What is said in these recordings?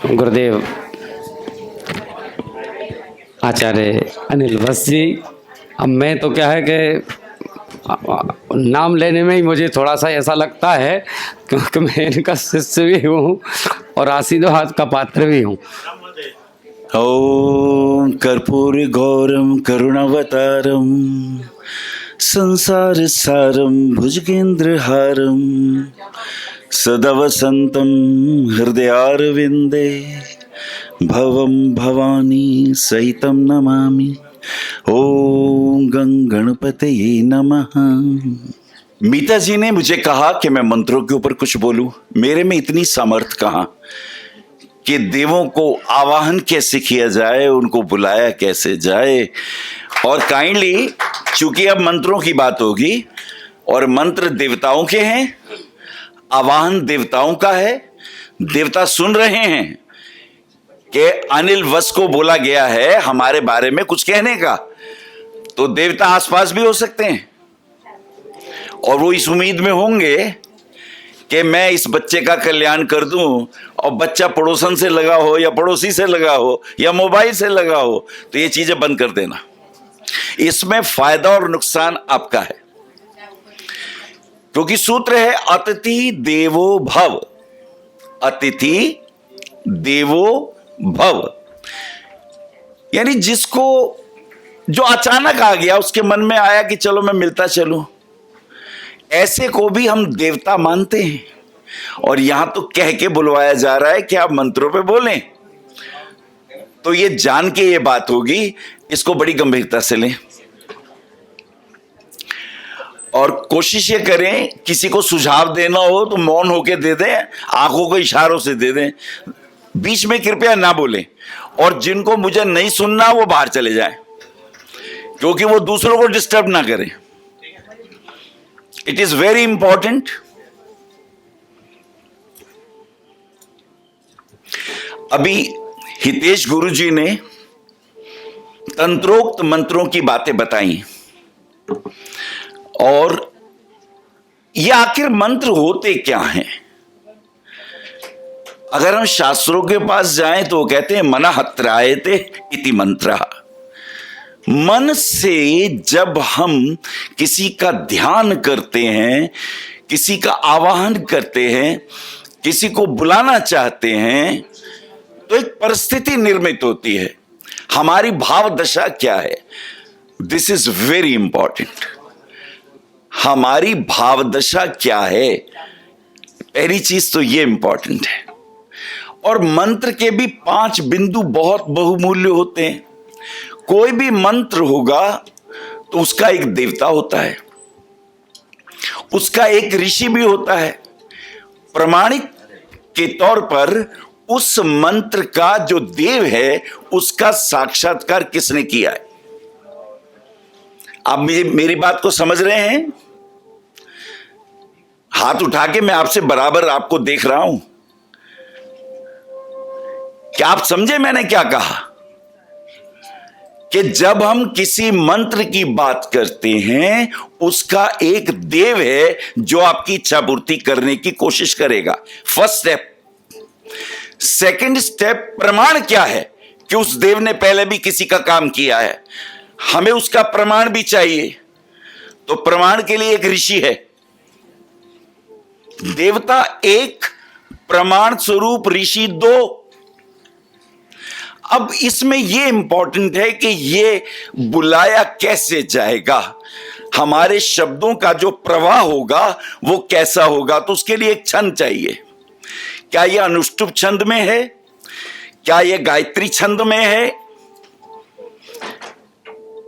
गुरुदेव आचार्य अनिल वत्स जी। अब मैं तो क्या है कि नाम लेने में ही मुझे थोड़ा सा ऐसा लगता है क्योंकि मैं इनका शिष्य भी हूँ और आशीर्वाद का पात्र भी हूँ। ओम कर्पूर गौरम करुणावतारम संसार सारम भुजगेंद्रहारम सदा वसंतम हृदयारविंदे भवम भवानी सहितम नमामि। ओम गणपतये नमः। मीता जी ने मुझे कहा कि मैं मंत्रों के ऊपर कुछ बोलूं। मेरे में इतनी सामर्थ्य कहाँ कि देवों को आवाहन कैसे किया जाए, उनको बुलाया कैसे जाए। और काइंडली, चूंकि अब मंत्रों की बात होगी और मंत्र देवताओं के हैं, आवाहन देवताओं का है, देवता सुन रहे हैं कि अनिल वत्स को बोला गया है हमारे बारे में कुछ कहने का, तो देवता आसपास भी हो सकते हैं और वो इस उम्मीद में होंगे कि मैं इस बच्चे का कल्याण कर दूं। और बच्चा पड़ोसन से लगा हो या पड़ोसी से लगा हो या मोबाइल से लगा हो तो ये चीजें बंद कर देना। इसमें फायदा और नुकसान आपका है, क्योंकि सूत्र है अतिथि देवो भव। अतिथि देवो भव यानी जिसको जो अचानक आ गया, उसके मन में आया कि चलो मैं मिलता चलूं, ऐसे को भी हम देवता मानते हैं। और यहां तो कह के बुलवाया जा रहा है कि आप मंत्रों पे बोलें, तो ये जान के ये बात होगी, इसको बड़ी गंभीरता से लें और कोशिश ये करें किसी को सुझाव देना हो तो मौन होके दे दें, आंखों को इशारों से दे दें, बीच में कृपया ना बोलें। और जिनको मुझे नहीं सुनना वो बाहर चले जाएं, क्योंकि वो दूसरों को डिस्टर्ब ना करें। It is very important. अभी हितेश गुरु जी ने तंत्रोक्त मंत्रों की बातें बताई और ये आखिर मंत्र होते क्या हैं। अगर हम शास्त्रों के पास जाएं तो कहते हैं मनः त्रायते इति मंत्रः। मन से जब हम किसी का ध्यान करते हैं, किसी का आवाहन करते हैं, किसी को बुलाना चाहते हैं, तो एक परिस्थिति निर्मित होती है। हमारी भाव दशा क्या है, दिस इज वेरी इंपॉर्टेंट। हमारी भाव दशा क्या है, पहली चीज तो ये इंपॉर्टेंट है। और मंत्र के भी 5 बिंदु बहुत बहुमूल्य होते हैं। कोई भी मंत्र होगा तो उसका एक देवता होता है, उसका एक ऋषि भी होता है। प्रमाणिक के तौर पर उस मंत्र का जो देव है उसका साक्षात्कार किसने किया है। आप मेरी बात को समझ रहे हैं? हाथ उठा के मैं आपसे बराबर आपको देख रहा हूं। क्या आप समझे मैंने क्या कहा? कि जब हम किसी मंत्र की बात करते हैं उसका एक देव है जो आपकी इच्छा पूर्ति करने की कोशिश करेगा। First step. सेकंड स्टेप, प्रमाण क्या है कि उस देव ने पहले भी किसी का काम किया है। हमें उसका प्रमाण भी चाहिए, तो प्रमाण के लिए एक ऋषि है। देवता एक, प्रमाण स्वरूप ऋषि 2। अब इसमें यह इंपॉर्टेंट है कि ये बुलाया कैसे जाएगा, हमारे शब्दों का जो प्रवाह होगा वो कैसा होगा। तो उसके लिए एक छंद चाहिए। क्या यह अनुष्टुप छंद में है, क्या यह गायत्री छंद में है,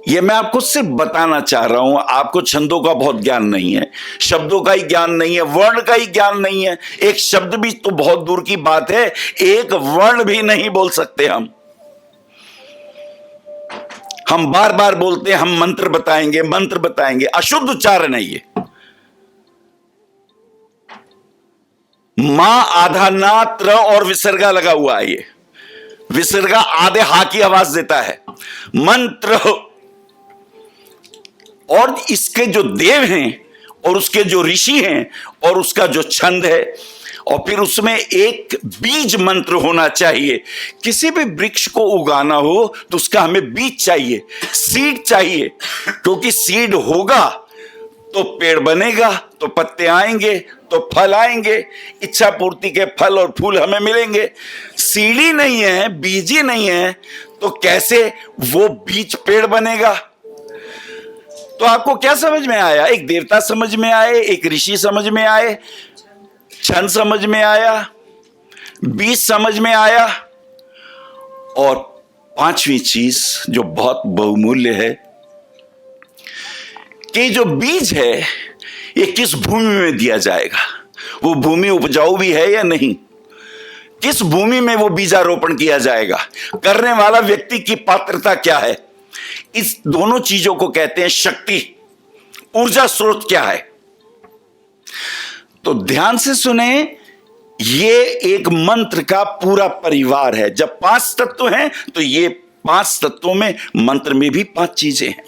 यह मैं आपको सिर्फ बताना चाह रहा हूं। आपको छंदों का बहुत ज्ञान नहीं है, शब्दों का ही ज्ञान नहीं है, वर्ण का ही ज्ञान नहीं है। एक शब्द भी तो बहुत दूर की बात है, एक वर्ण भी नहीं बोल सकते हम बार बार बोलते हैं हम मंत्र बताएंगे, मंत्र बताएंगे। अशुद्ध उच्चारण है ये। मां आधा ना त्र और विसर्गा लगा हुआ है। ये विसर्गा आधे हा की आवाज देता है। मंत्र और इसके जो देव हैं और उसके जो ऋषि हैं और उसका जो छंद है और फिर उसमें एक बीज मंत्र होना चाहिए। किसी भी वृक्ष को उगाना हो तो उसका हमें बीज चाहिए, सीड चाहिए, क्योंकि सीड होगा तो पेड़ बनेगा, तो पत्ते आएंगे, तो फल आएंगे, इच्छा पूर्ति के फल और फूल हमें मिलेंगे। सीड ही नहीं है, बीज ही नहीं है, तो कैसे वो बीज पेड़ बनेगा? तो आपको क्या समझ में आया? एक देवता समझ में आए, एक ऋषि समझ में आए, क्षण समझ में आया, बीज समझ में आया, और पांचवी चीज जो बहुत बहुमूल्य है कि जो बीज है ये किस भूमि में दिया जाएगा, वो भूमि उपजाऊ भी है या नहीं, किस भूमि में वो बीजारोपण किया जाएगा, करने वाला व्यक्ति की पात्रता क्या है, इस दोनों चीजों को कहते हैं शक्ति, ऊर्जा स्रोत क्या है। तो ध्यान से सुने, ये एक मंत्र का पूरा परिवार है। जब 5 तत्व हैं तो ये 5 तत्वों में, मंत्र में भी 5 चीजें हैं।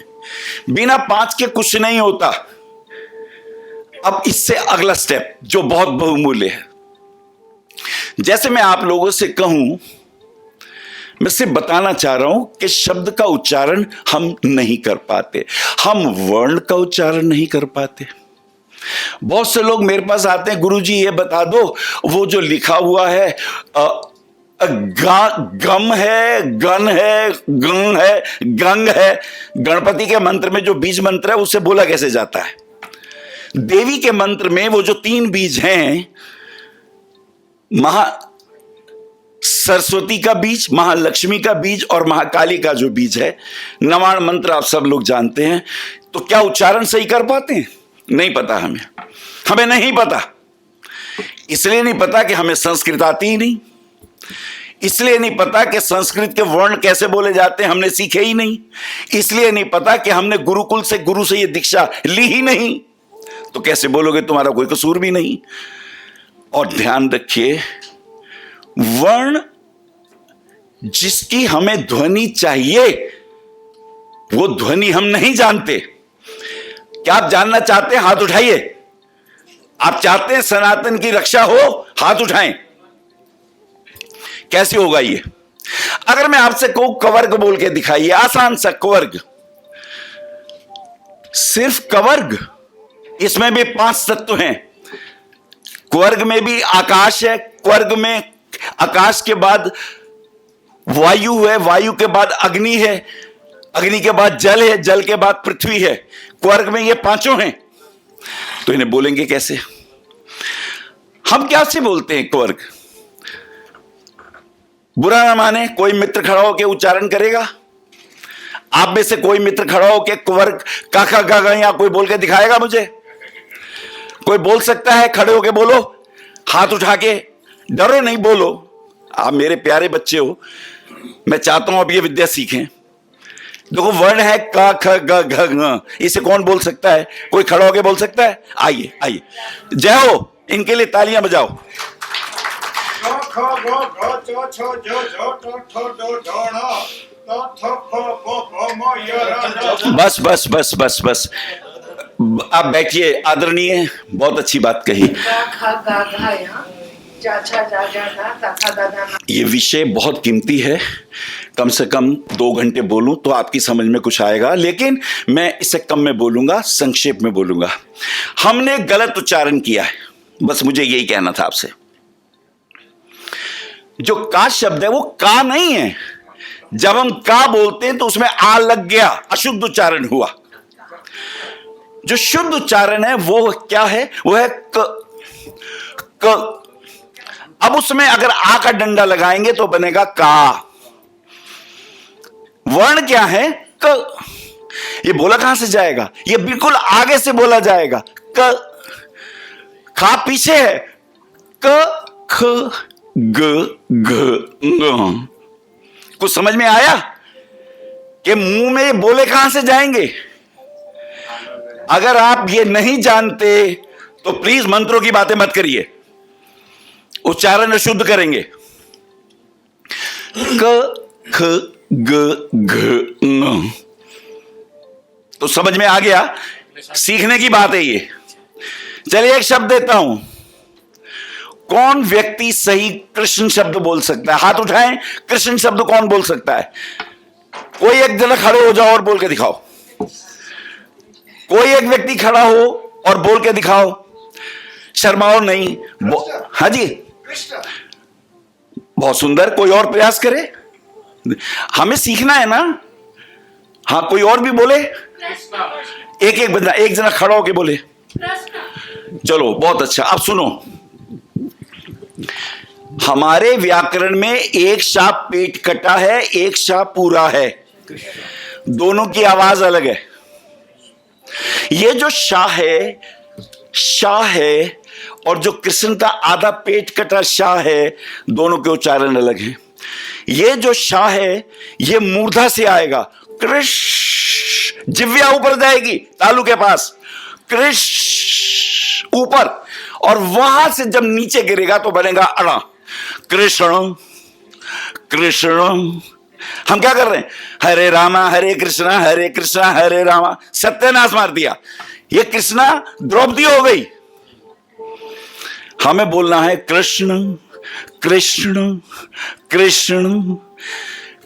बिना 5 के कुछ नहीं होता। अब इससे अगला स्टेप जो बहुत बहुमूल्य है, जैसे मैं आप लोगों से कहूं, मैं सिर्फ बताना चाह रहा हूं कि शब्द का उच्चारण हम नहीं कर पाते, हम वर्ण का उच्चारण नहीं कर पाते। बहुत से लोग मेरे पास आते हैं, गुरुजी ये बता दो वो जो लिखा हुआ है गम है, गण है, गंग है, गंग है, गणपति के मंत्र में जो बीज मंत्र है उसे बोला कैसे जाता है? देवी के मंत्र में वो जो 3 बीज हैं, महा सरस्वती का बीज, महालक्ष्मी का बीज और महाकाली का जो बीज है, नवाण मंत्र आप सब लोग जानते हैं। तो क्या उच्चारण सही कर पाते हैं? नहीं पता हमें नहीं पता। इसलिए नहीं पता कि हमें संस्कृत आती ही नहीं, इसलिए नहीं पता कि संस्कृत के वर्ण कैसे बोले जाते हैं, हमने सीखे ही नहीं, इसलिए नहीं पता कि हमने गुरुकुल से, गुरु से ये दीक्षा ली ही नहीं। तो कैसे बोलोगे? तुम्हारा कोई कसूर भी नहीं। और ध्यान रखिए, वर्ण जिसकी हमें ध्वनि चाहिए वो ध्वनि हम नहीं जानते। क्या आप जानना चाहते हैं? हाथ उठाइए। आप चाहते हैं सनातन की रक्षा हो? हाथ उठाएं। कैसे होगा ये? अगर मैं आपसे कहूं कवर्ग बोल के दिखाइए, आसान सा कवर्ग, सिर्फ कवर्ग, इसमें भी 5 तत्व हैं। कवर्ग में भी आकाश है, कवर्ग में आकाश के बाद वायु है, वायु के बाद अग्नि है, अग्नि के बाद जल है, जल के बाद पृथ्वी है। कवर्ग में ये 5 हैं। तो इन्हें बोलेंगे कैसे? हम क्या से बोलते हैं कवर्ग? बुरा ना माने, कोई मित्र खड़ा होकर उच्चारण करेगा? आप में से कोई मित्र खड़ा होकर कवर्ग काका गागा या कोई बोल के दिखाएगा मुझे? कोई बोल सकता है? खड़े होके बोलो, हाथ उठा के, डरो नहीं, बोलो। आप मेरे प्यारे बच्चे हो, मैं चाहता हूं अब ये विद्या सीखें। देखो वर्ण है का ख ग घ घ, इसे कौन बोल सकता है? कोई खड़ा होके बोल सकता है? आइए आइए, जय हो, इनके लिए तालियां बजाओ। बस बस बस बस बस, आप बैठिए। आदरणीय, बहुत अच्छी बात कही। ये विषय बहुत कीमती है, कम से कम 2 घंटे बोलूं तो आपकी समझ में कुछ आएगा, लेकिन मैं इसे कम में बोलूंगा, संक्षेप में बोलूंगा। हमने गलत उच्चारण किया है, बस मुझे यही कहना था आपसे। जो का शब्द है वो का नहीं है। जब हम का बोलते हैं तो उसमें आ लग गया, अशुद्ध उच्चारण हुआ। जो शुद्ध उच्चारण है वो क्या है? वो है क। अब उसमें अगर आ का डंडा लगाएंगे तो बनेगा का। वर्ण क्या है? क। ये बोला कहां से जाएगा? ये बिल्कुल आगे से बोला जाएगा। क। खा पीछे है। क ख ग घ। कुछ समझ में आया कि मुंह में ये बोले कहां से जाएंगे? अगर आप ये नहीं जानते तो प्लीज मंत्रों की बातें मत करिए, उच्चारण अशुद्ध करेंगे। क ख ग घ न। तो समझ में आ गया? सीखने की बात है ये। चलिए एक शब्द देता हूं। कौन व्यक्ति सही कृष्ण शब्द बोल सकता है? हाथ उठाएं। कृष्ण शब्द कौन बोल सकता है? कोई एक जना खड़े हो जाओ और बोल के दिखाओ। कोई एक व्यक्ति खड़ा हो और बोल के दिखाओ, शर्माओ नहीं। हाँ जी, बहुत सुंदर। कोई और प्रयास करे, हमें सीखना है ना। हाँ, कोई और भी बोले। एक एक बंदा, एक जना खड़ा होके बोले। चलो बहुत अच्छा। अब सुनो, हमारे व्याकरण में एक शाप पेट कटा है, एक शाप पूरा है। दोनों की आवाज अलग है। ये जो शाह है और जो कृष्ण का आधा पेट कटा शाह है, दोनों के उच्चारण अलग हैं। ये जो शाह है ये मूर्धा से आएगा, कृष्ण, जिव्या ऊपर जाएगी तालू के पास, कृष्ण ऊपर, और वहां से जब नीचे गिरेगा तो बनेगा अड़ा, कृष्ण कृष्ण। हम क्या कर रहे हैं? हरे रामा हरे कृष्णा हरे रामा। सत्यानाश मार दिया। ये कृष्णा द्रौपदी हो गई। हमें बोलना है कृष्ण कृष्ण कृष्ण।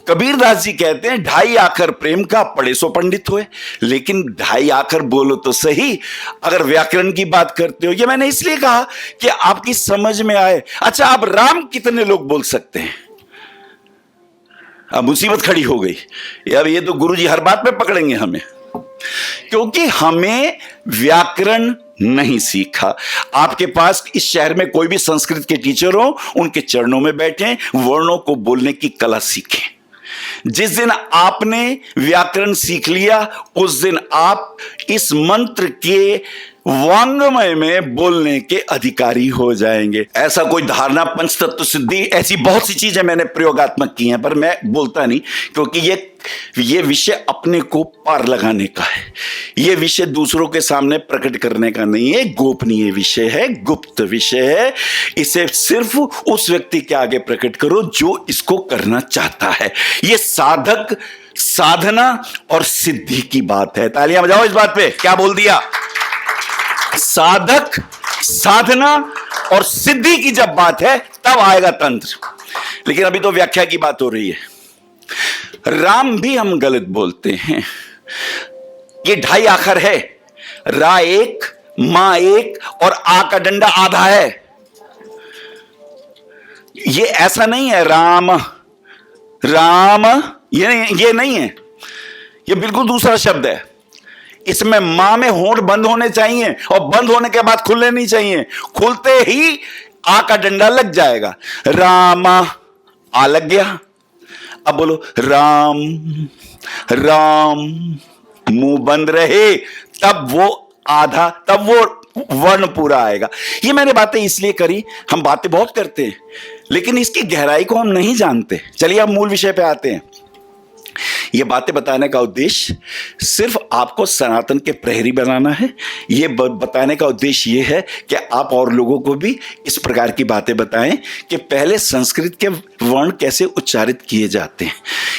कबीरदास जी कहते हैं, ढाई आखर प्रेम का पढ़े सो पंडित हुए। लेकिन ढाई आखर बोलो तो सही, अगर व्याकरण की बात करते हो। ये मैंने इसलिए कहा कि आपकी समझ में आए। अच्छा, अब राम कितने लोग बोल सकते हैं? अब मुसीबत खड़ी हो गई। यार ये तो गुरुजी हर बात में पकड़ेंगे हमें, क्योंकि हमें व्याकरण नहीं सीखा। आपके पास इस शहर में कोई भी संस्कृत के टीचर हो, उनके चरणों में बैठें, वर्णों को बोलने की कला सीखें। जिस दिन आपने व्याकरण सीख लिया, उस दिन आप इस मंत्र के वांग्मय में बोलने के अधिकारी हो जाएंगे। ऐसा कोई धारणा, पंच तत्व सिद्धि, ऐसी बहुत सी चीजें मैंने प्रयोगात्मक की हैं, पर मैं बोलता नहीं, क्योंकि ये विषय अपने को पार लगाने का है। ये विषय दूसरों के सामने प्रकट करने का नहीं है, गोपनीय विषय है, गुप्त विषय है। इसे सिर्फ उस व्यक्ति के आगे प्रकट करो जो इसको करना चाहता है। ये साधक, साधना और सिद्धि की बात है। तालियां बजाओ इस बात पे। क्या बोल दिया? साधक, साधना और सिद्धि की जब बात है तब आएगा तंत्र। लेकिन अभी तो व्याख्या की बात हो रही है। राम भी हम गलत बोलते हैं। ये ढाई आखर है, रा एक, मां एक और आ का डंडा आधा है। ये ऐसा नहीं है राम राम, ये नहीं है। ये बिल्कुल दूसरा शब्द है। इसमें मां में होंठ बंद होने चाहिए और बंद होने के बाद खुलने नहीं चाहिए। खुलते ही आ का डंडा लग जाएगा। रामा, आ लग गया। अब बोलो राम राम, मुंह बंद रहे, तब वो आधा, तब वो वर्ण पूरा आएगा। ये मैंने बातें इसलिए करी, हम बातें बहुत करते हैं लेकिन इसकी गहराई को हम नहीं जानते। चलिए अब मूल विषय पे आते हैं। ये बातें बताने का उद्देश्य सिर्फ आपको सनातन के प्रहरी बनाना है। ये बताने का उद्देश्य ये है कि आप और लोगों को भी इस प्रकार की बातें बताएं कि पहले संस्कृत के वर्ण कैसे उच्चारित किए जाते हैं,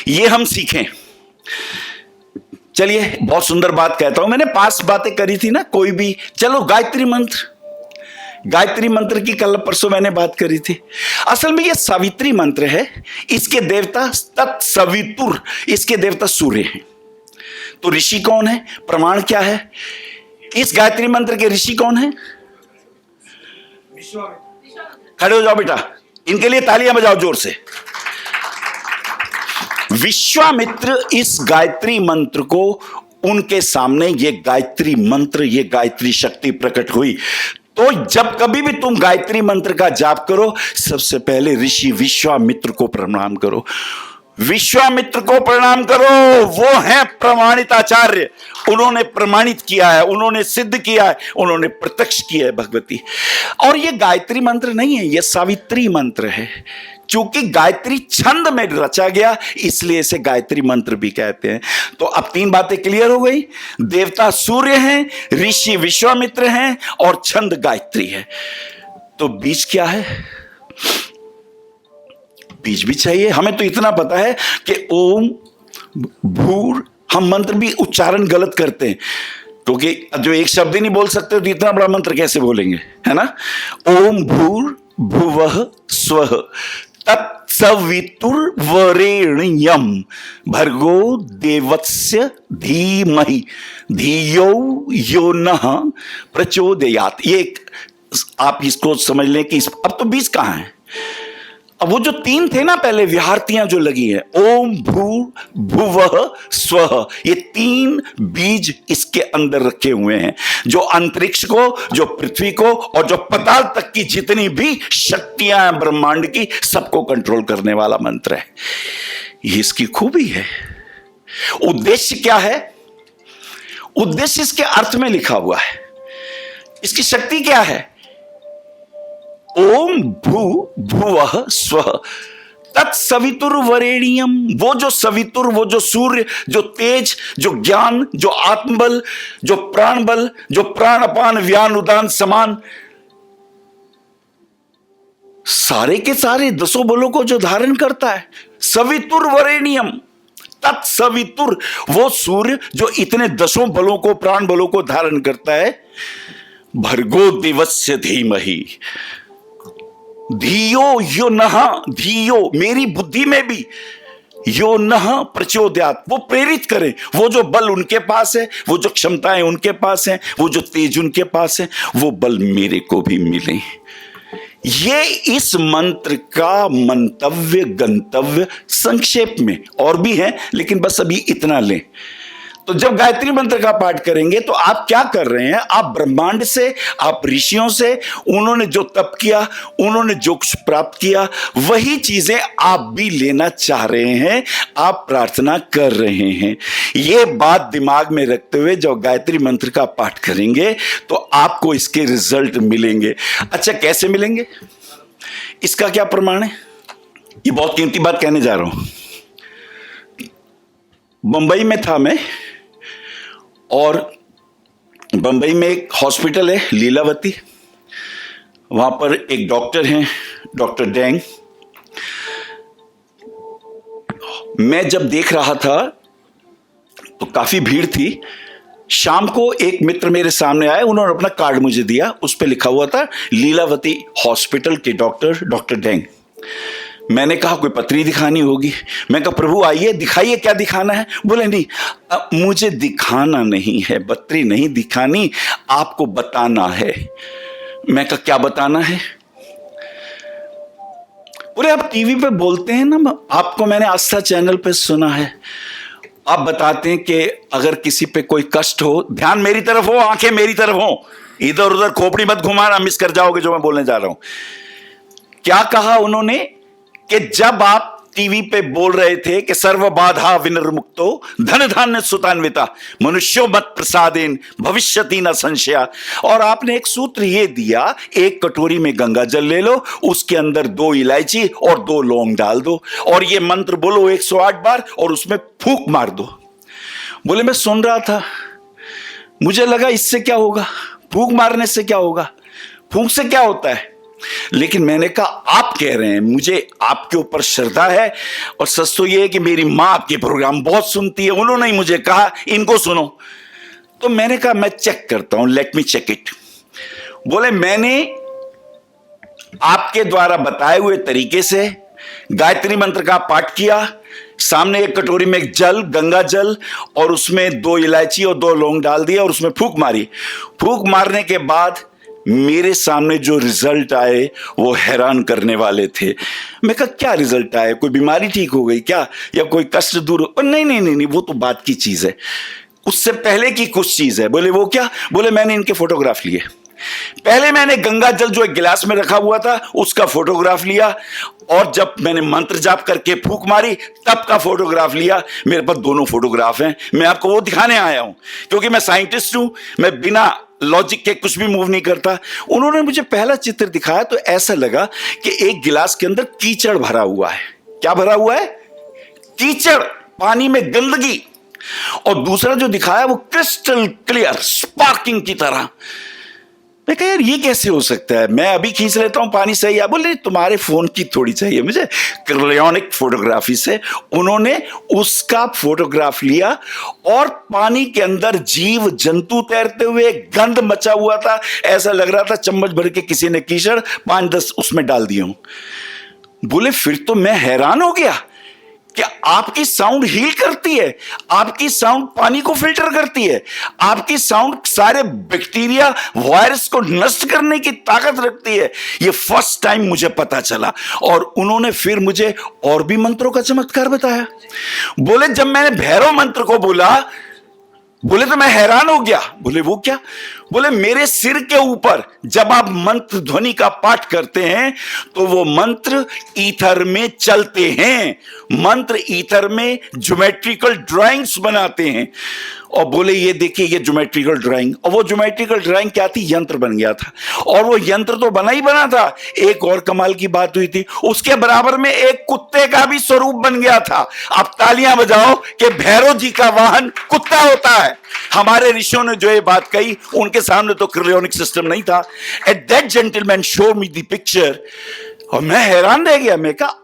ये हम सीखें। चलिए, बहुत सुंदर बात कहता हूं। मैंने 5 बातें करी थी ना, कोई भी। चलो, गायत्री मंत्र की कल परसों मैंने बात करी थी। असल में यह सावित्री मंत्र है। इसके देवता तत्सवितुर, इसके देवता सूर्य हैं। तो ऋषि कौन है, प्रमाण क्या है? इस गायत्री मंत्र के ऋषि कौन है? खड़े हो जाओ बेटा, इनके लिए तालियां बजाओ जोर से। विश्वामित्र इस गायत्री मंत्र को, उनके सामने ये गायत्री मंत्र, ये गायत्री शक्ति प्रकट हुई। तो जब कभी भी तुम गायत्री मंत्र का जाप करो, सबसे पहले ऋषि विश्वामित्र को प्रणाम करो। विश्वामित्र को प्रणाम करो, वो हैं प्रमाणित आचार्य। उन्होंने प्रमाणित किया है, उन्होंने सिद्ध किया है, उन्होंने प्रत्यक्ष किया है भगवती। और ये गायत्री मंत्र नहीं है, ये सावित्री मंत्र है। चूंकि गायत्री छंद में रचा गया, इसलिए इसे गायत्री मंत्र भी कहते हैं। तो अब 3 बातें क्लियर हो गई। देवता सूर्य हैं, ऋषि विश्वामित्र हैं और छंद गायत्री है। तो बीज क्या है? बीज भी चाहिए। हमें तो इतना पता है कि ओम भूर, हम मंत्र भी उच्चारण गलत करते हैं, क्योंकि जो एक शब्द ही नहीं बोल सकते तो इतना बड़ा मंत्र कैसे बोलेंगे, है ना? ओम भूर भुवः स्वः तत्सवितुर्वरेण्यं भर्गो देवस्य धीमहि धियो यो नः प्रचोदयात्। ये आप इसको समझ लें कि अब तो 20 कहाँ है। अब वो जो 3 थे ना पहले विहारतियां जो लगी है, ओम भू भुवः स्वः, ये 3 बीज इसके अंदर रखे हुए हैं, जो अंतरिक्ष को, जो पृथ्वी को और जो पाताल तक की जितनी भी शक्तियां हैं ब्रह्मांड की, सबको कंट्रोल करने वाला मंत्र है। ये इसकी खूबी है। उद्देश्य क्या है? उद्देश्य इसके अर्थ में लिखा हुआ है। इसकी शक्ति क्या है? ओम भू भुवः स्वः तत्सवितुर्वरेण्यम, वो जो सवितुर, वो जो सूर्य, जो तेज, जो ज्ञान, जो आत्मबल, जो प्राण बल, जो प्राण अपान व्यान उदान समान, सारे के सारे 10 बलों को जो धारण करता है। सवितुर्वरेण्यम तत्सवितुर, वो सूर्य जो इतने 10 बलों को, प्राण बलों को धारण करता है। भर्गो देवस्य धीमहि धियो यो नः, धियो मेरी बुद्धि में भी, यो नः प्रचोदयात्, वो प्रेरित करें। वो जो बल उनके पास है, वो जो क्षमताएं उनके पास हैं, वो जो तेज उनके पास है, वो बल मेरे को भी मिले। ये इस मंत्र का मंतव्य, गंतव्य संक्षेप में और भी है, लेकिन बस अभी इतना लें। तो जब गायत्री मंत्र का पाठ करेंगे तो आप क्या कर रहे हैं? आप ब्रह्मांड से, आप ऋषियों से, उन्होंने जो तप किया, उन्होंने जो कुछ प्राप्त किया, वही चीजें आप भी लेना चाह रहे हैं, आप प्रार्थना कर रहे हैं। ये बात दिमाग में रखते हुए जब गायत्री मंत्र का पाठ करेंगे तो आपको इसके रिजल्ट मिलेंगे। अच्छा, कैसे मिलेंगे? इसका क्या प्रमाण है? ये बहुत कीमती बात कहने जा रहा हूं। बंबई में था मैं, और बंबई में एक हॉस्पिटल है लीलावती, वहां पर एक डॉक्टर हैं, डॉक्टर डेंग। मैं जब देख रहा था तो काफी भीड़ थी। शाम को एक मित्र मेरे सामने आए, उन्होंने अपना कार्ड मुझे दिया, उस पर लिखा हुआ था लीलावती हॉस्पिटल के डॉक्टर डेंग। मैंने कहा कोई पत्री दिखानी होगी। मैं कहा प्रभु आइए दिखाइए, क्या दिखाना है? बोले नहीं, मुझे दिखाना नहीं है, पत्री नहीं दिखानी, आपको बताना है। मैं कहा क्या बताना है? बोले आप टीवी पे बोलते हैं ना, आपको मैंने आस्था चैनल पे सुना है, आप बताते हैं कि अगर किसी पे कोई कष्ट हो, ध्यान मेरी तरफ हो, आंखें मेरी तरफ हो, इधर उधर खोपड़ी मत घुमाना, मिस कर जाओगे जो मैं बोलने जा रहा हूं। क्या कहा उन्होंने? कि जब आप टीवी पे बोल रहे थे कि सर्व बाधा विनिर्मुक्तो धन धान्य सुतान्विता मनुष्यो मत प्रसादेन भविष्यति न संशया, और आपने एक सूत्र ये दिया, एक कटोरी में गंगा जल ले लो, उसके अंदर 2 इलायची और 2 लौंग डाल दो, और ये मंत्र बोलो 108 बार और उसमें फूंक मार दो। बोले मैं सुन रहा था, मुझे लगा इससे क्या होगा, फूंक मारने से क्या होगा, फूंक से क्या होता है? लेकिन मैंने कहा आप कह रहे हैं, मुझे आपके ऊपर श्रद्धा है, और सच तो यह है कि मेरी मां आपके प्रोग्राम बहुत सुनती है, उन्होंने ही मुझे कहा इनको सुनो। तो मैंने कहा मैं चेक करता हूं, लेट मी चेक इट। बोले मैंने आपके द्वारा बताए हुए तरीके से गायत्री मंत्र का पाठ किया, सामने एक कटोरी में एक जल, गंगा जल, और उसमें 2 इलायची और 2 लौंग डाल दिया और उसमें फूंक मारी। फूंक मारने के बाद मेरे सामने जो रिजल्ट आए वो हैरान करने वाले थे। मैं कहा क्या रिजल्ट आए, कोई बीमारी ठीक हो गई क्या, या कोई कष्ट दूर हो? नहीं नहीं नहीं नहीं, वो तो बात की चीज है, उससे पहले की कुछ चीज है। बोले वो क्या? बोले मैंने इनके फोटोग्राफ लिए। पहले मैंने गंगा जल जो एक गिलास में रखा हुआ था उसका फोटोग्राफ लिया, और जब मैंने मंत्र जाप करके फूंक मारी तब का फोटोग्राफ लिया। मेरे पास दोनों फोटोग्राफ हैं, मैं आपको वो दिखाने आया हूं, क्योंकि मैं साइंटिस्ट हूं, मैं बिना लॉजिक के कुछ भी मूव नहीं करता। उन्होंने मुझे पहला चित्र दिखाया तो ऐसा लगा कि एक गिलास के अंदर कीचड़ भरा हुआ है। क्या भरा हुआ है? कीचड़, पानी में गंदगी। और दूसरा जो दिखाया वो क्रिस्टल क्लियर, स्पार्किंग की तरह। मैं कहा यार ये कैसे हो सकता है, मैं अभी खींच लेता हूँ पानी सही है। बोले तुम्हारे फोन की थोड़ी चाहिए मुझे, क्रायोनिक फोटोग्राफी से उन्होंने उसका फोटोग्राफ लिया और पानी के अंदर जीव जंतु तैरते हुए, गंध मचा हुआ था, ऐसा लग रहा था चम्मच भर के किसी ने कीचड़ 5-10 उसमें डाल दिए हूं। बोले फिर तो मैं हैरान हो गया कि आपकी साउंड हील करती है, आपकी साउंड पानी को फिल्टर करती है, आपकी साउंड सारे बैक्टीरिया वायरस को नष्ट करने की ताकत रखती है। ये फर्स्ट टाइम मुझे पता चला। और उन्होंने फिर मुझे और भी मंत्रों का चमत्कार बताया। बोले जब मैंने भैरव मंत्र को बोला, बोले तो मैं हैरान हो गया। बोले वो क्या? बोले मेरे सिर के ऊपर जब आप मंत्र ध्वनि का पाठ करते हैं तो वो मंत्र ईथर में चलते हैं, मंत्र ईथर में ज्योमेट्रिकल ड्राइंग्स बनाते हैं। और बोले ये देखिए ये ज्योमेट्रिकल ड्राइंग, और वो ज्योमेट्रिकल ड्राइंग क्या थी? यंत्र बन गया था। और वो यंत्र तो बना ही बना था, एक और कमाल की बात हुई थी, उसके बराबर में एक कुत्ते का भी स्वरूप बन गया था। आप तालियां बजाओ कि भैरव जी का वाहन कुत्ता होता है। हमारे ऋषियों ने जो ये बात कही, उनके सामने तो क्रायोनिक सिस्टम नहीं था। At that gentleman show me the picture, और मैं हैरान रह गया। मैं कहा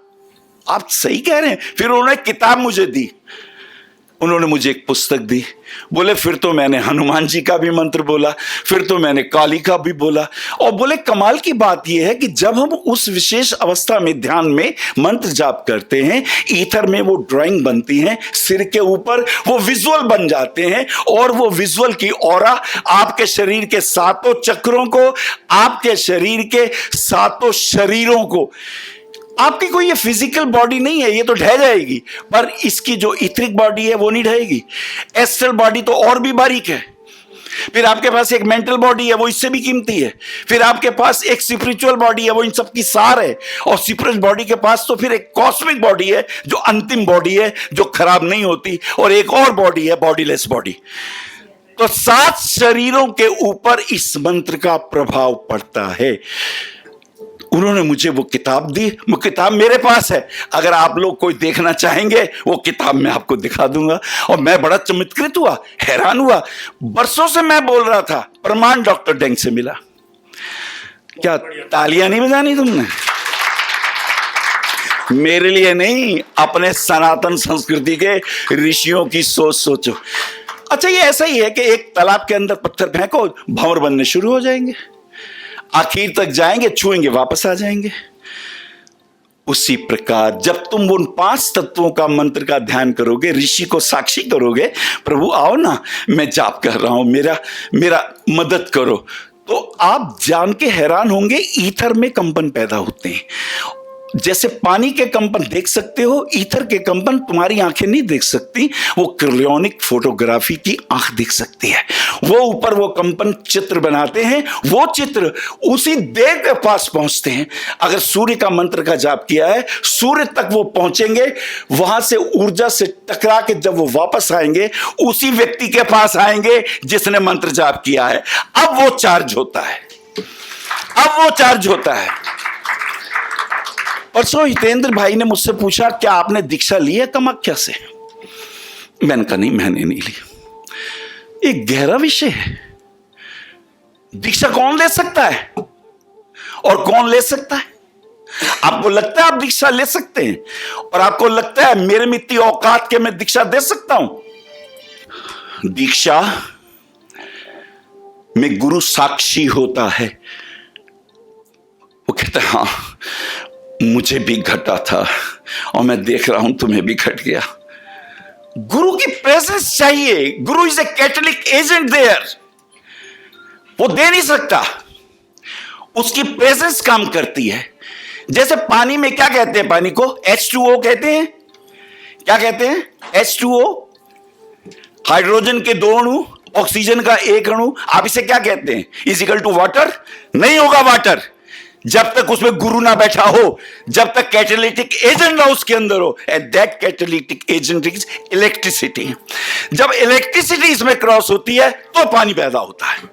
आप सही कह रहे हैं। फिर उन्होंने किताब मुझे दी, उन्होंने मुझे एक पुस्तक दी। बोले फिर तो मैंने हनुमान जी का भी मंत्र बोला, फिर तो मैंने काली का भी बोला। और बोले कमाल की बात यह है कि जब हम उस विशेष अवस्था में ध्यान में मंत्र जाप करते हैं, ईथर में वो ड्राइंग बनती है, सिर के ऊपर वो विजुअल बन जाते हैं, और वो विजुअल की ऑरा आपके शरीर के सातों चक्रों को, आपके शरीर के सातों शरीरों को, आपकी कोई ये फिजिकल बॉडी नहीं है, ये तो ढह जाएगी, पर इसकी जो इथरिक बॉडी है वो नहीं ढहेगी। एस्ट्रल बॉडी तो और भी बारीक है। फिर आपके पास एक मेंटल बॉडी है, वो इससे भी कीमती है। फिर आपके पास एक स्पिरिचुअल बॉडी है, वो इन सब की सार है। और स्पिरिचुअल बॉडी के पास तो फिर एक कॉस्मिक बॉडी है जो अंतिम बॉडी है, जो खराब नहीं होती। और एक और बॉडी है, बॉडीलेस बॉडी। तो 7 शरीरों के ऊपर इस मंत्र का प्रभाव पड़ता है। उन्होंने मुझे वो किताब दी, वो किताब मेरे पास है। अगर आप लोग कोई देखना चाहेंगे वो किताब मैं आपको दिखा दूंगा। और मैं बड़ा चमत्कृत हुआ, हैरान हुआ। बरसों से मैं बोल रहा था, प्रमाण डॉक्टर डेंग से मिला। क्या तालियां नहीं बजानी तुमने? मेरे लिए नहीं, अपने सनातन संस्कृति के ऋषियों की सोच सोचो। अच्छा ये ऐसा ही है कि एक तालाब के अंदर पत्थर फेंको, भंवर बनने शुरू हो जाएंगे, आखिर तक जाएंगे, छुएंगे, वापस आ जाएंगे। उसी प्रकार जब तुम उन 5 तत्वों का मंत्र का ध्यान करोगे, ऋषि को साक्षी करोगे, प्रभु आओ ना, मैं जाप कर रहा हूं, मेरा मदद करो, तो आप जान के हैरान होंगे ईथर में कंपन पैदा होते हैं। जैसे पानी के कंपन देख सकते हो, ईथर के कंपन तुम्हारी आंखें नहीं देख सकती, वो क्रायोनिक फोटोग्राफी की आंख देख सकती है। वो ऊपर वो कंपन चित्र बनाते हैं, वो चित्र उसी देह के पास पहुंचते हैं। अगर सूर्य का मंत्र का जाप किया है, सूर्य तक वो पहुंचेंगे, वहां से ऊर्जा से टकरा के जब वो वापस आएंगे, उसी व्यक्ति के पास आएंगे जिसने मंत्र जाप किया है। अब वो चार्ज होता है, अब वो चार्ज होता है। परसों हितेंद्र भाई ने मुझसे पूछा क्या आपने दीक्षा ली है कामाख्या से? मैंने कहा नहीं, मैंने नहीं ली। एक गहरा विषय है। दीक्षा कौन ले सकता है और कौन ले सकता है? आपको लगता है आप दीक्षा ले सकते हैं, और आपको लगता है मेरे में इतनी औकात के मैं दीक्षा दे सकता हूं? दीक्षा में गुरु साक्षी होता है। वो कहता है हाँ मुझे भी घटा था और मैं देख रहा हूं तुम्हें भी घट गया। गुरु की प्रेजेंस चाहिए। गुरु इज ए कैटलिक एजेंट देयर। वो दे नहीं सकता, उसकी प्रेजेंस काम करती है। जैसे पानी में क्या कहते हैं? पानी को H2O कहते हैं। क्या कहते हैं? H2O, हाइड्रोजन के 2 अणु, ऑक्सीजन का 1 अणु। आप इसे क्या कहते हैं? Is equal to water? नहीं होगा वाटर जब तक उसमें गुरु ना बैठा हो, जब तक कैटालिटिक एजेंट ना उसके अंदर हो। And that catalytic agent is electricity. जब इलेक्ट्रिसिटी इसमें क्रॉस होती है तो पानी पैदा होता है।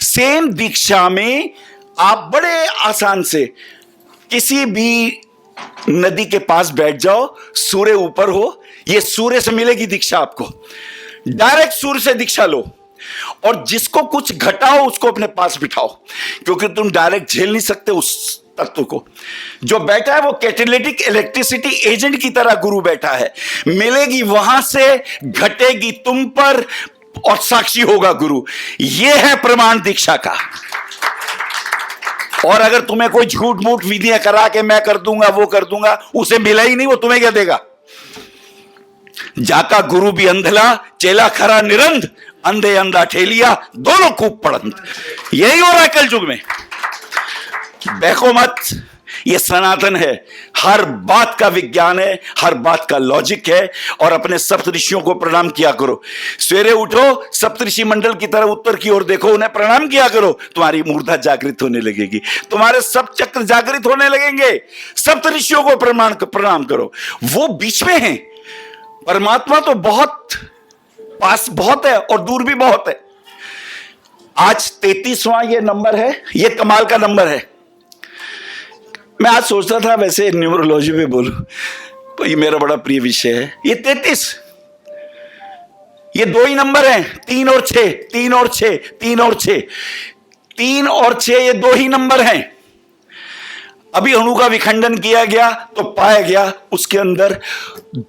सेम दीक्षा में आप बड़े आसान से किसी भी नदी के पास बैठ जाओ, सूर्य ऊपर हो, ये सूर्य से मिलेगी दीक्षा आपको। डायरेक्ट सूर्य से दीक्षा लो, और जिसको कुछ घटाओ उसको अपने पास बिठाओ, क्योंकि तुम डायरेक्ट झेल नहीं सकते उस तत्व को। जो बैठा है वो कैटेलिटिक इलेक्ट्रिसिटी एजेंट की तरह गुरु बैठा है, मिलेगी वहां से, घटेगी तुम पर और साक्षी होगा गुरु। यह है प्रमाण दीक्षा का। और अगर तुम्हें कोई झूठ मूठ विधियां करा के मैं कर दूंगा वो कर दूंगा, उसे मिला ही नहीं, वो तुम्हें क्या देगा? जाका गुरु भी अंधला, चेला खरा निरंध, अंधे अंधा ठेलिया, दोनों खूब पढ़ंत। यही हो रहा है कल युग में। बहको मत, ये सनातन है, हर बात का विज्ञान है, हर बात का लॉजिक है। और अपने सप्तऋषियों को प्रणाम किया करो। सवेरे उठो, सप्तऋषि मंडल की तरह उत्तर की ओर देखो, उन्हें प्रणाम किया करो, तुम्हारी मूर्धा जागृत होने लगेगी, तुम्हारे सब चक्र जागृत होने लगेंगे। सप्तऋषियों को प्रणाम करो, वो बीच में हैं। परमात्मा तो बहुत पास बहुत है और दूर भी बहुत है। आज 33वां ये नंबर है, ये कमाल का नंबर है। मैं आज सोचता था वैसे न्यूमरोलॉजी में बोलूं, तो ये मेरा बड़ा प्रिय विषय है। ये 33, ये दो ही नंबर हैं, 3 और 6, 3 और 6, 3 और 6, 3 और 6, ये दो ही नंबर हैं। अभी अणु का विखंडन किया गया तो पाया गया उसके अंदर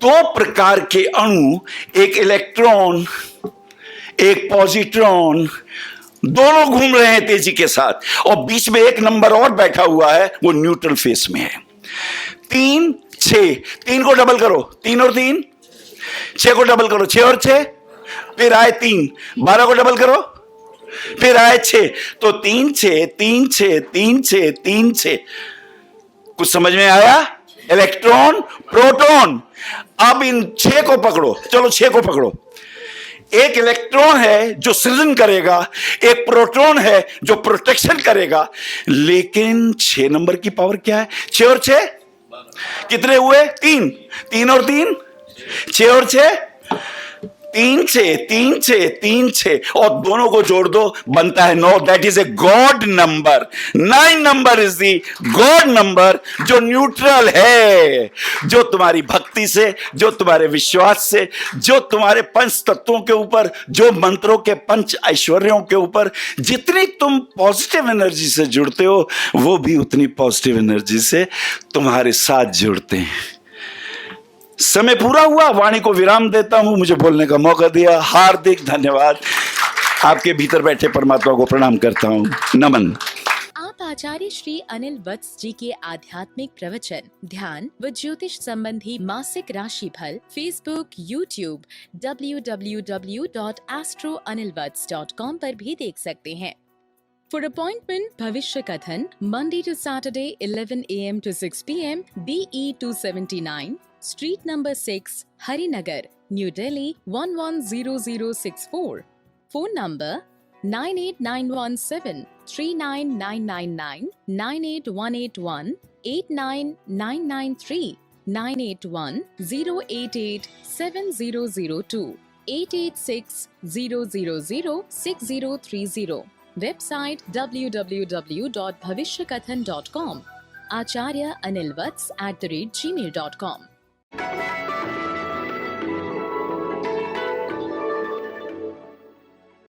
2 प्रकार के अणु, एक इलेक्ट्रॉन एक पॉजिट्रॉन, दोनों घूम रहे हैं तेजी के साथ, और बीच में एक नंबर और बैठा हुआ है, वो न्यूट्रल फेस में है। 3, 6, 3 को डबल करो, 3 और 3, 6 को डबल करो, 6 और 6, फिर आए 3, 12 को डबल करो, फिर आए 6, तो 3 6 3 6 3 6 3 6। कुछ समझ में आया? Electron proton. अब इन 6 को पकड़ो, चलो 6 को पकड़ो। एक इलेक्ट्रॉन है जो सृजन करेगा, एक प्रोटॉन है जो प्रोटेक्शन करेगा। लेकिन 6 नंबर की पावर क्या है? 6 और 6 कितने हुए? 3, 3 और 3, 6 और 6, 3 6 3 6 3 6, और दोनों को जोड़ दो, बनता है 9। That is a god number. 9 number is the God number, जो न्यूट्रल है, जो तुम्हारी भक्ति से, जो तुम्हारे विश्वास से, जो तुम्हारे पंच तत्वों के ऊपर, जो मंत्रों के पंच ऐश्वर्यों के ऊपर जितनी तुम पॉजिटिव एनर्जी से जुड़ते हो, वो भी उतनी पॉजिटिव एनर्जी से तुम्हारे साथ जुड़ते हैं। समय पूरा हुआ, वाणी को विराम देता हूं, मुझे बोलने का मौका दिया, हार्दिक धन्यवाद। आपके भीतर बैठे परमात्मा को प्रणाम करता हूं। नमन। आप आचार्य श्री अनिल वत्स जी के आध्यात्मिक प्रवचन, ध्यान व ज्योतिष संबंधी मासिक राशि फल फेसबुक, यूट्यूब, www.astroanilvats.com पर भी देख सकते हैं। For appointment, भविष्य कथन, Monday to Saturday, 11 a.m. to 6 p.m. BE 279, Street number 6, Harinagar, New Delhi 110064. Phone number 98917 39999, 98181 89993, 981 088 7002, 886 000 6030. Website www.bhavishyakathan.com. Acharya Anil Vats @gmail.com.